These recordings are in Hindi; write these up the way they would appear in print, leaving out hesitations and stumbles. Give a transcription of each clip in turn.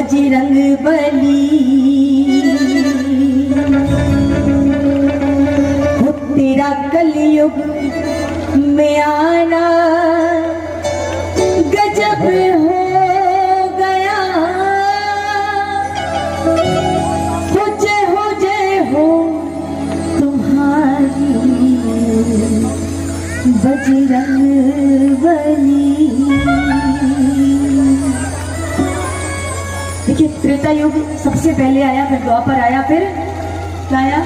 बजरंग बली हो तेरा कलयुग में आना गजब हो गया। हो जय हो तुम्हारी बजरंग बली। देखिए त्रेता युग सबसे पहले आया, फिर द्वापर आया, फिर क्या आया?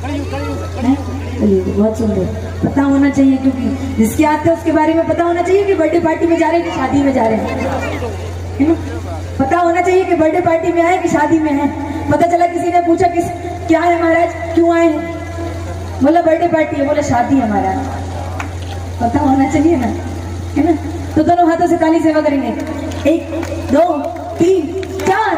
कलयुग। बहुत सुंदर, पता होना चाहिए क्योंकि जिसके आते हैं उसके बारे में पता होना चाहिए कि बर्थडे पार्टी में जा रहे हैं कि शादी में जा रहे हैं। पता होना चाहिए कि बर्थडे पार्टी में आए कि शादी में है। पता चला किसी ने पूछा किस क्या है महाराज, क्यों आए हैं? बोला बर्थडे पार्टी है, बोला शादी है महाराज। पता होना चाहिए ना, है ना? तो दोनों हाथों से ताली सेवा करेंगे। 1 2 3 4।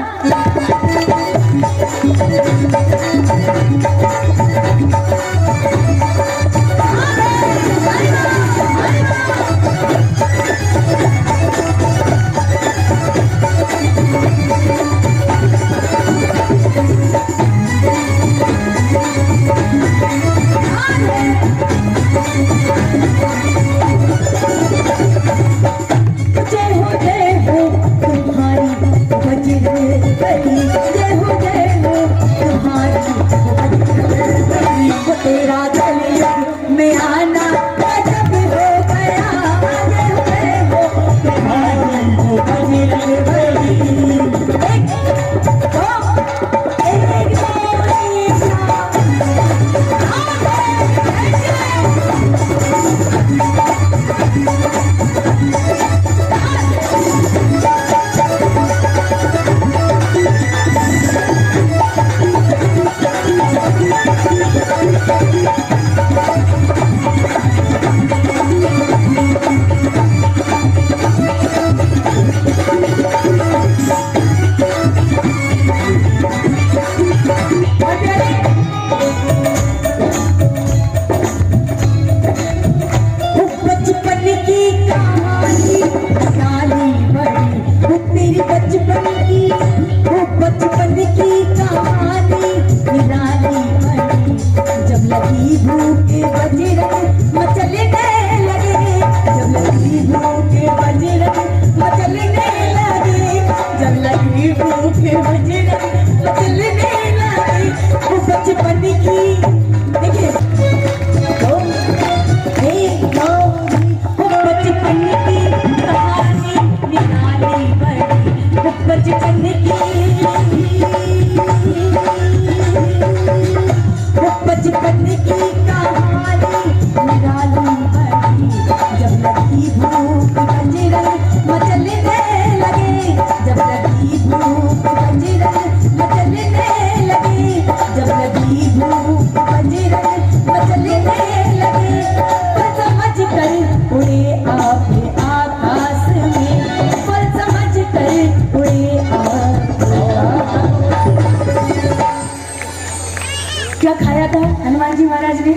क्या खाया था हनुमान जी महाराज ने?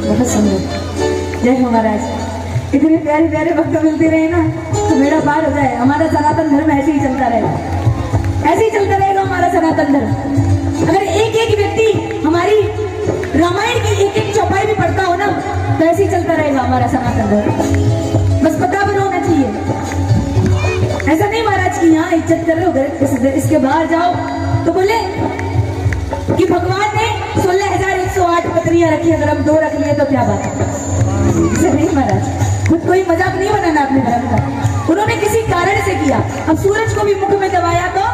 बहुत सुंदर। जय हो महाराज। इतने प्यारे प्यारे भक्त मिलते रहे ना तो बेड़ा पार हो जाए। हमारा सनातन धर्म ऐसे ही चलता रहेगा, ऐसे ही चलता रहेगा हमारा सनातन धर्म। अगर एक एक व्यक्ति हमारी रामायण की एक एक चौपाई भी पढ़ता हो ना तो ऐसे ही चलता रहेगा हमारा सनातन धर्म। बस पता पर होना चाहिए। ऐसा नहीं महाराज की यहाँ इज्जत कर रहे हो, इसके बाहर जाओ तो बोले कि भगवान ने 16,108 पत्नियां रखी, अगर हम 2 रख लिए तो क्या बात है? ऐसा नहीं महाराज, खुद कोई मजाक नहीं बनाना अपने धर्म का। उन्होंने किसी कारण से किया। अब सूरज को भी मुख में दबाया तो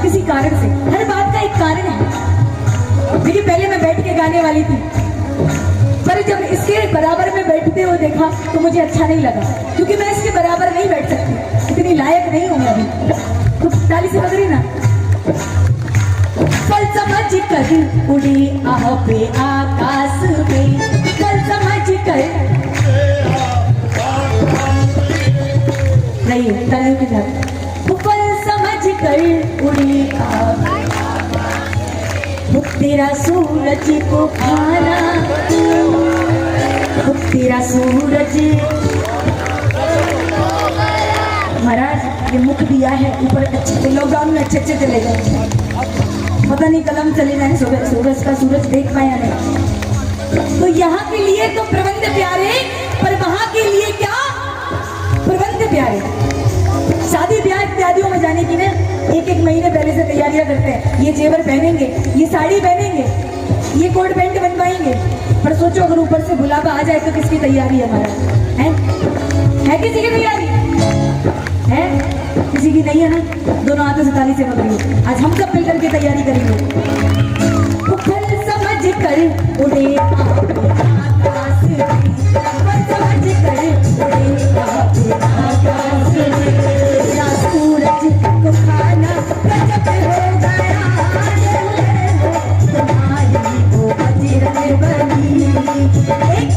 किसी कारण से। हर बात का एक कारण है। देखिए पहले मैं बैठ के गाने वाली थी, पर जब इसके बराबर में बैठते हुए देखा तो मुझे अच्छा नहीं लगा, क्योंकि मैं इसके बराबर नहीं बैठ सकती, इतनी लायक नहीं हूँ मैं अभी। तो ताली से बदली ना। कल समझ कर उड़े आप आकाश में, कल समझ कर नहीं तले के साथ। कल समझ कर उड़े आप, तेरा सूरज को खाना, तेरा सूरज। महाराज ये मुख है ऊपर अच्छे से, लॉकडाउन में अच्छे अच्छे चले गए, पता नहीं कलम चले जाए, सूरज का सूरज देख पाए या नहीं। तो यहाँ के लिए तो प्रबंध प्यारे, पर वहां के लिए क्या प्रबंध प्यारे। शादी ब्याह इत्यादियों में जाने की ना एक एक महीने पहले से तैयारियां करते हैं, ये जेवर पहनेंगे, ये साड़ी पहनेंगे, ये कोट पैंट बनवाएंगे। पर सोचो अगर ऊपर से बुलावा आ जाए तो किसकी तैयारी है हमारा, है किसी की तैयारी है? किसी की नहीं है ना। दोनों हाथों से ताली से पकड़िए, आज हम सब मिलकर के तैयारी करेंगे। उखल समझ कर उड़े आकाश में, उखल समझ कर उड़े आकाश में, ना सूरज को खाना गजब हो गया, तुम्हारी वो बजरंग बली। एक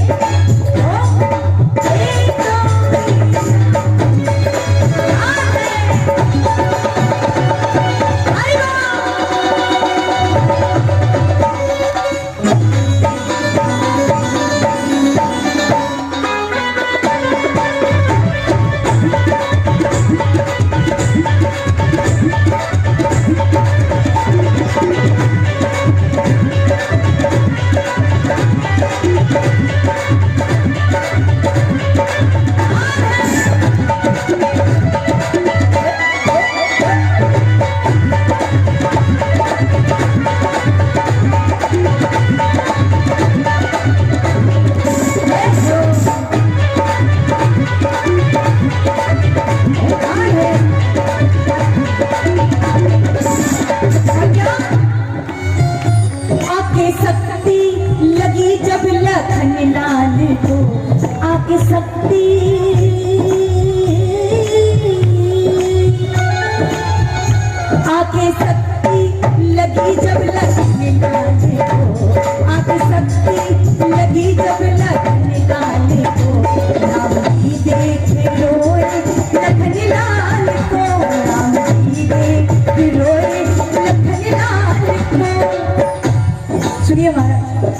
सुनिए महाराज,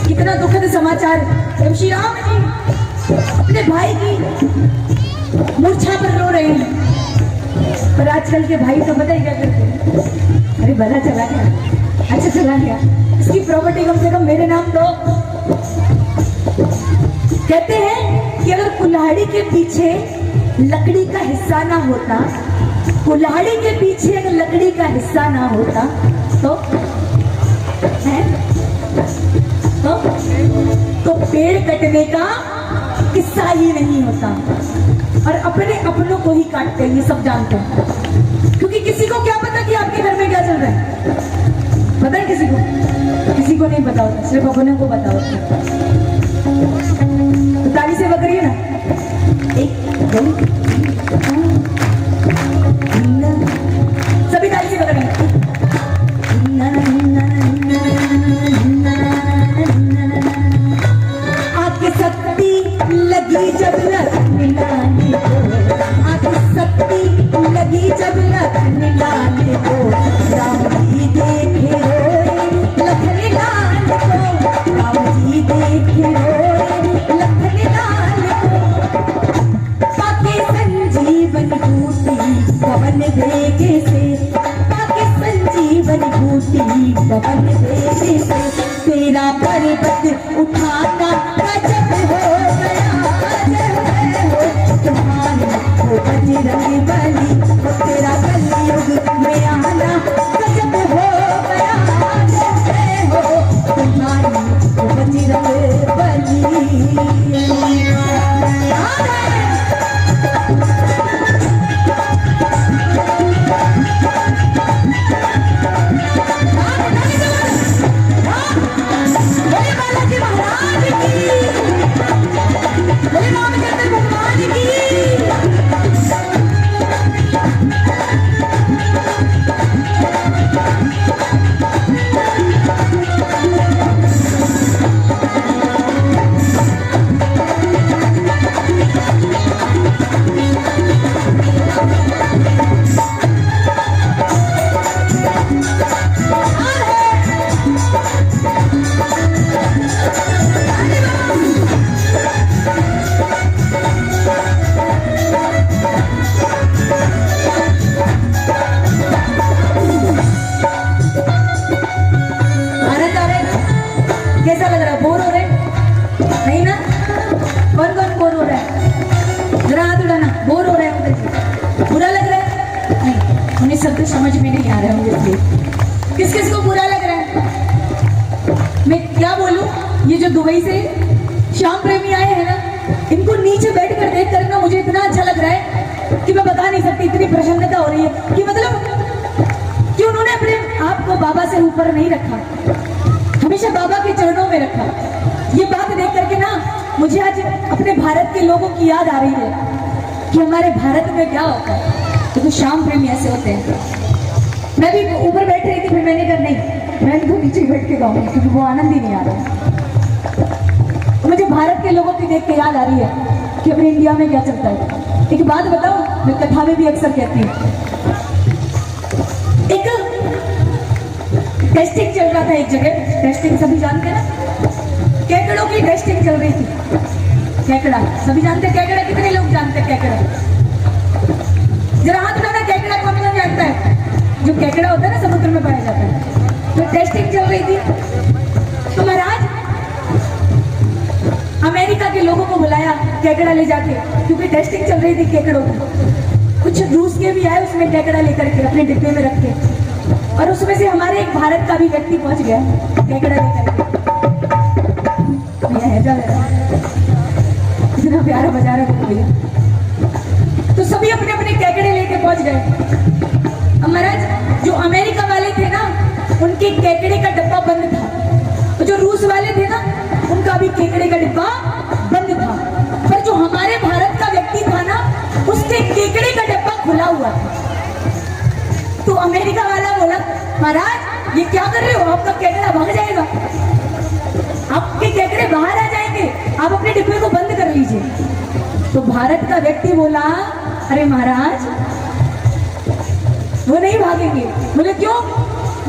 कितना दुखद समाचार। जब श्री राम जी अपने भाई की मूर्छा पर रो रहे हैं, पर आजकल के भाई तो पता ही क्या करते हैं, अरे भला चला गया, अच्छा चला गया, इसकी प्रॉपर्टी कम से कम मेरे नाम दो। कहते हैं कि अगर कुल्हाड़ी के पीछे लकड़ी का हिस्सा ना होता, कुल्हाड़ी के पीछे अगर लकड़ी का हिस्सा ना होता तो है तो पेड़ कटने का किस्सा ही नहीं होता। और अपने अपनों को ही काटते हैं, ये सब जानते हैं, क्योंकि किसी को क्या पता कि आपके घर में क्या चल रहा है। पता है किसी को नहीं पता होता, सिर्फ अपनों को पता होता। तो ताली से पकड़िए ना, एक दो सभी ताली से पकड़िए। आके शक्ति लगी जब लगने लाने को, आके शक्ति लगी जब लगने लाने को, राम जी देखे रोए लखन लाल को, राम जी देखे रोए लखन लाल को। पाके संजीवन बूटी पवन वेगे से, पाके संजीवन बूटी पवन वेगे से, तेरा पर्वत उठाना गजब हो गया, तुम्हारी वो बजरंग बली, वो तेरा कलयुग में आना गजब हो गया, हो तुम्हारी वो बजरंग बली। कैसा लग रहा है? बोर हो रहे नहीं ना? कौन कौन बोर हो रहा है? जरा हाथ उठाना। बोर हो रहे हैं मुझे? बुरा लग रहा है? नहीं, उन्हें शब्द समझ में नहीं आ रहा है मुझे। किस किस को बुरा लग रहा है? मैं क्या बोलूं? ये जो दुबई से श्याम प्रेमी आए हैं ना, इनको नीचे बैठ कर देख कर ना मुझे इतना अच्छा लग रहा है कि मैं बता नहीं सकती। इतनी प्रसन्नता हो रही है कि मतलब कि उन्होंने अपने आप को बाबा से ऊपर नहीं रखा, हमेशा बाबा के चरणों में रखा। ये बात देख करके ना मुझे आज अपने भारत के लोगों की याद आ रही है कि हमारे भारत में क्या होता है। तो श्याम प्रेमी ऐसे होते हैं। मैं भी ऊपर बैठ रही थी, फिर मैंने कहा नहीं, मैं तो नीचे बैठ के गाऊंगी क्योंकि वो आनंद ही नहीं आ रहा। मुझे भारत के लोगों की देख के याद आ रही है कि अपने इंडिया में क्या चलता है। एक बात बताऊं, मैं कथा में भी अक्सर कहती हूँ। एक टेस्टिंग चल रहा था एक जगह। टेस्टिंग सभी जानते हैं ना? केकड़ों की टेस्टिंग चल रही थी। केकड़ा सभी जानते हैं? केकड़ा कितने लोग जानते हैं? केकड़ा जरा हाथ उठाना। केकड़ा कौन कौन जानता है? जो केकड़ा होता है ना, समुद्र में पाया जाता है। तो टेस्टिंग चल रही थी तो महाराज अमेरिका के लोगों को बुलाया केकड़ा ले जाके, क्योंकि टेस्टिंग चल रही थी केकड़ों की। कुछ रूस के भी आए उसमें केकड़ा लेकर के अपने डिब्बे में रखे, और उसमें से हमारे एक भारत का भी व्यक्ति पहुंच गया केकड़ा लेकर के। इतना प्यारा बजा रहा भैया। तो सभी अपने अपने केकड़े लेके पहुंच गए। महाराज जो अमेरिका वाले थे ना, उनके केकड़े का डब्बा बंद था, और जो रूस वाले थे ना, उनका भी केकड़े का डिब्बा बंद था। पर जो हमारे भारत का व्यक्ति था ना, उसके केकड़े का डब्बा खुला हुआ था। तो अमेरिका वाला बोला, महाराज ये क्या कर रहे हो? आपका केकड़ा भाग जाएगा, आपके केकड़े बाहर आ जाएंगे, आप अपने डिब्बे को बंद कर लीजिए। तो भारत का व्यक्ति बोला, अरे महाराज वो नहीं भागेंगे। बोले क्यों?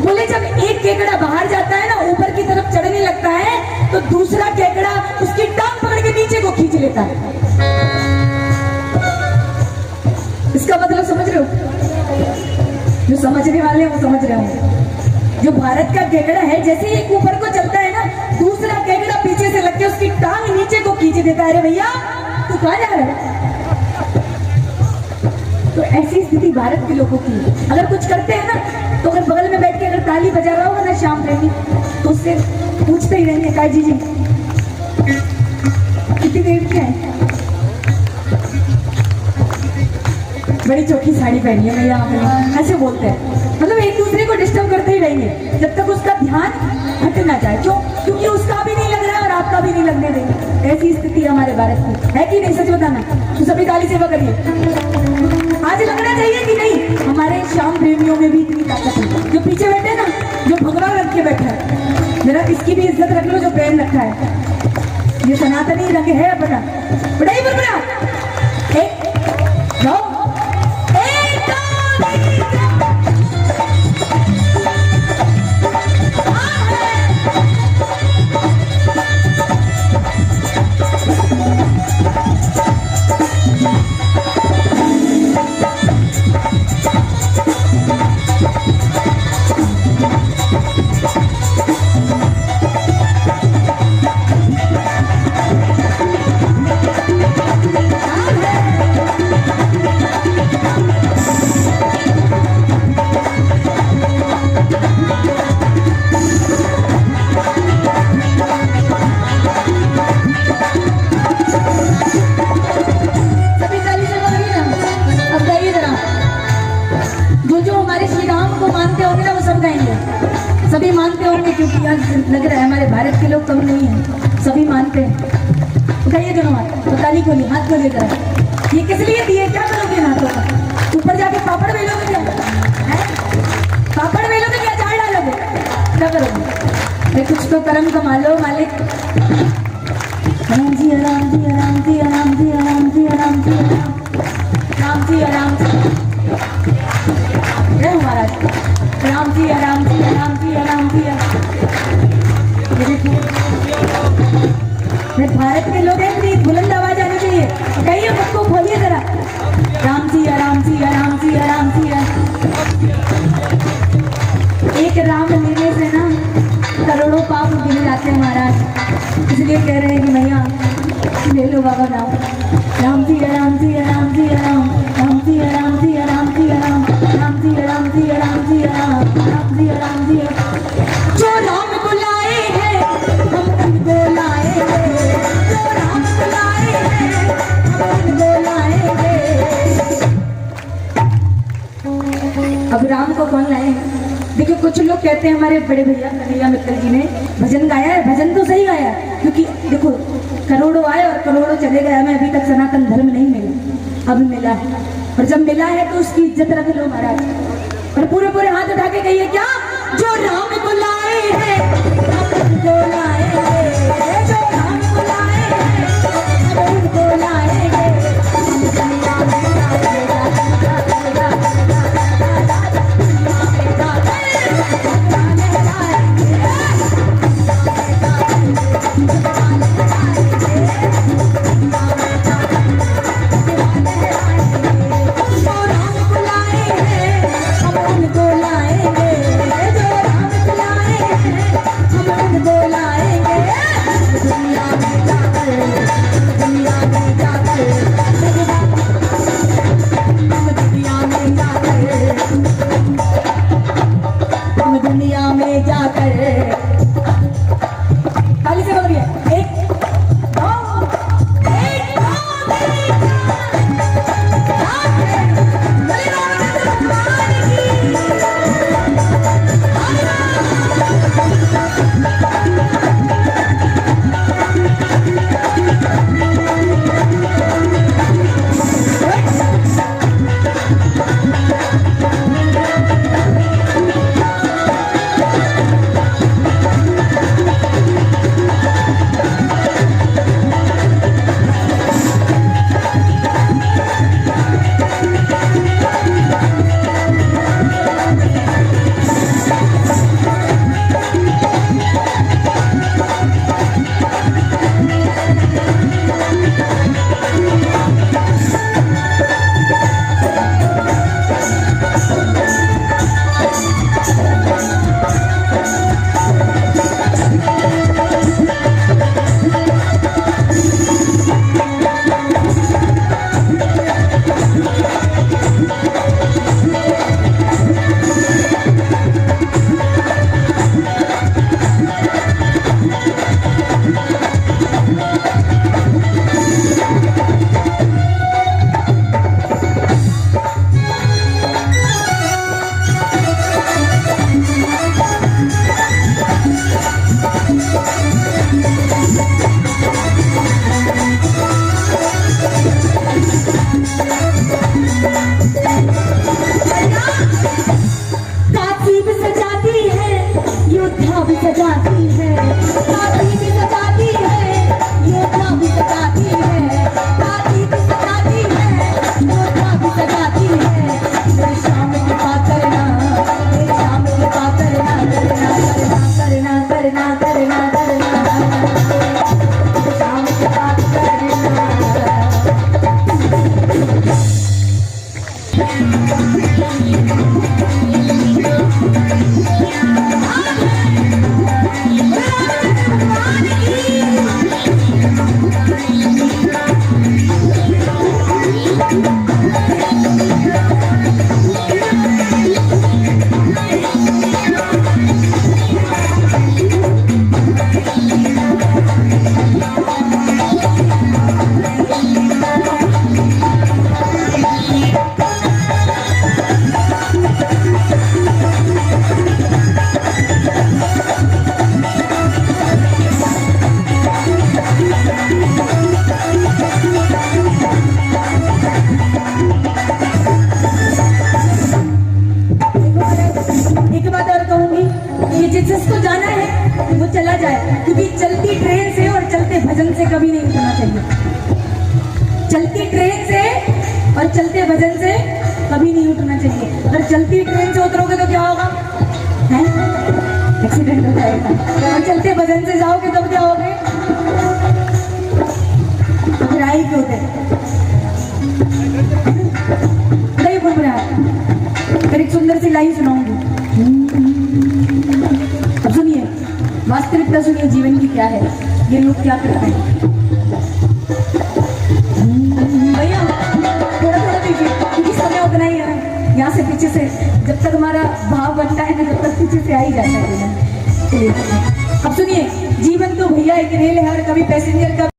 बोले जब एक केकड़ा बाहर जाता है ना, ऊपर की तरफ चढ़ने लगता है, तो दूसरा केकड़ा उसकी टांग पकड़ के नीचे को खींच लेता है। इसका मतलब समझ रहे हो? जो समझने वाले हैं वो समझ रहे होंगे। जो भारत का केकड़ा है, जैसे एक ऊपर को चलता है ना, दूसरा केकड़ा पीछे से लग के उसकी टांग नीचे को खींच देता है। अरे भैया तू कहाँ जा रहा है? तो ऐसी स्थिति भारत के लोगों की। अगर कुछ करते हैं ना, तो अगर बगल में बैठ के अगर ताली बजा रहा होगा ना श्याम प्रेमी, तो उससे पूछते ही रहेंगे, काजी जी कितनी देर की है? बड़ी चौकी साड़ी पहनी है भैया आपने, ऐसे बोलते हैं। मतलब एक दूसरे को डिस्टर्ब करते ही रहेंगे जब तक उसका ध्यान हट ना जाए। क्यों? क्योंकि उसका भी नहीं लग रहा है और आपका भी नहीं लगने देंगे। ऐसी स्थिति हमारे भारत की है कि नहीं? सच बताना। तो सभी ताली सेवा करिए। आज लगना चाहिए कि नहीं? हमारे श्याम प्रेमियों में भी इतनी ताकत है। जो पीछे बैठे ना, जो भगवान रख के बैठा है, जरा इसकी भी इज्जत रख लो जो पहन रखा है। ये सनातनी रंग है अपना। बढ़ाई बड़ा एक जाओ। सभी मानते होंगे, क्योंकि आज लग रहा है हमारे भारत के लोग कम नहीं हैं, सभी मानते हैं। उठाइए दोनों हाथ, तो ताली खोलिए, हाथ खोलिए जरा। ये किस लिए दिए? क्या करोगे हाथों का? ऊपर जाके पापड़ बेलोगे क्या? पापड़ बेलोगे क्या? चाय डालोगे? क्या करोगे? अरे कुछ तो कर्म कमा लो मालिक। राम जी राम जी राम जी राम जी राम जी राम जी राम जी राम जय महाराज। राम जी राम जी राम जी राम जी। भारत के लोग हैं, प्लीज बुलंद आवाज आनी चाहिए। कहिए, मुख को खोलिए जरा। राम जी राम जी राम जी राम जी। एक राम लेने से ना करोड़ों करोड़ों पाप गिने जाते हैं महाराज, इसलिए कह रहे हैं कि मैया ले लो बाबा नाम। राम जी राम जी राम जी राम, राम जी राम जी राम जी राम, राम जी राम जी राम जी राम, राम जी राम जी। जो राम को लाए हैं हम उनको लाएंगे, जो राम को लाए हैं हम उनको लाएंगे। अब राम को कौन लाए? देखिए कुछ लोग कहते हैं हमारे बड़े भैया कन्हैया मित्तल जी ने भजन गाया है, भजन तो सही गाया है, क्योंकि देखो करोड़ों आए और करोड़ों चले गए, हमें अभी तक सनातन धर्म नहीं मिला, अभी मिला है। और जब मिला है तो उसकी इज्जत रख लो महाराज, और पूरे पूरे हाथ उठा के कहिए क्या? जो राम को लाए हैं हम उनको लाएंगे, जो राम को लाए हैं हम उनको लाएंगे। दुनिया में जाकर ताली से बोलिए, एक दो एक कभी नहीं उठना चाहिए। चलती ट्रेन से और चलते भजन से कभी नहीं उठना चाहिए। अगर चलती ट्रेन से उतरोगे तो क्या होगा? हैं? एक्सीडेंट हो जाएगा। और चलते भजन से जाओगे तब क्या होगे? फिर आई क्यों थे? नहीं बोल रहा है। फिर एक सुंदर सी लाइन सुनाऊंगी। अब सुनिए, वास्तविकता सुनिए जीवन की क्या है, ये लोग क्या करते हैं। भैया थोड़ा थोड़ा दीजिए क्योंकि समय उतना ही है। यहाँ से पीछे से जब तक हमारा भाव बनता है ना, जब तक पीछे से आ ही जाता है। चलिए अब सुनिए, जीवन तो भैया एक रेल है और कभी पैसेंजर का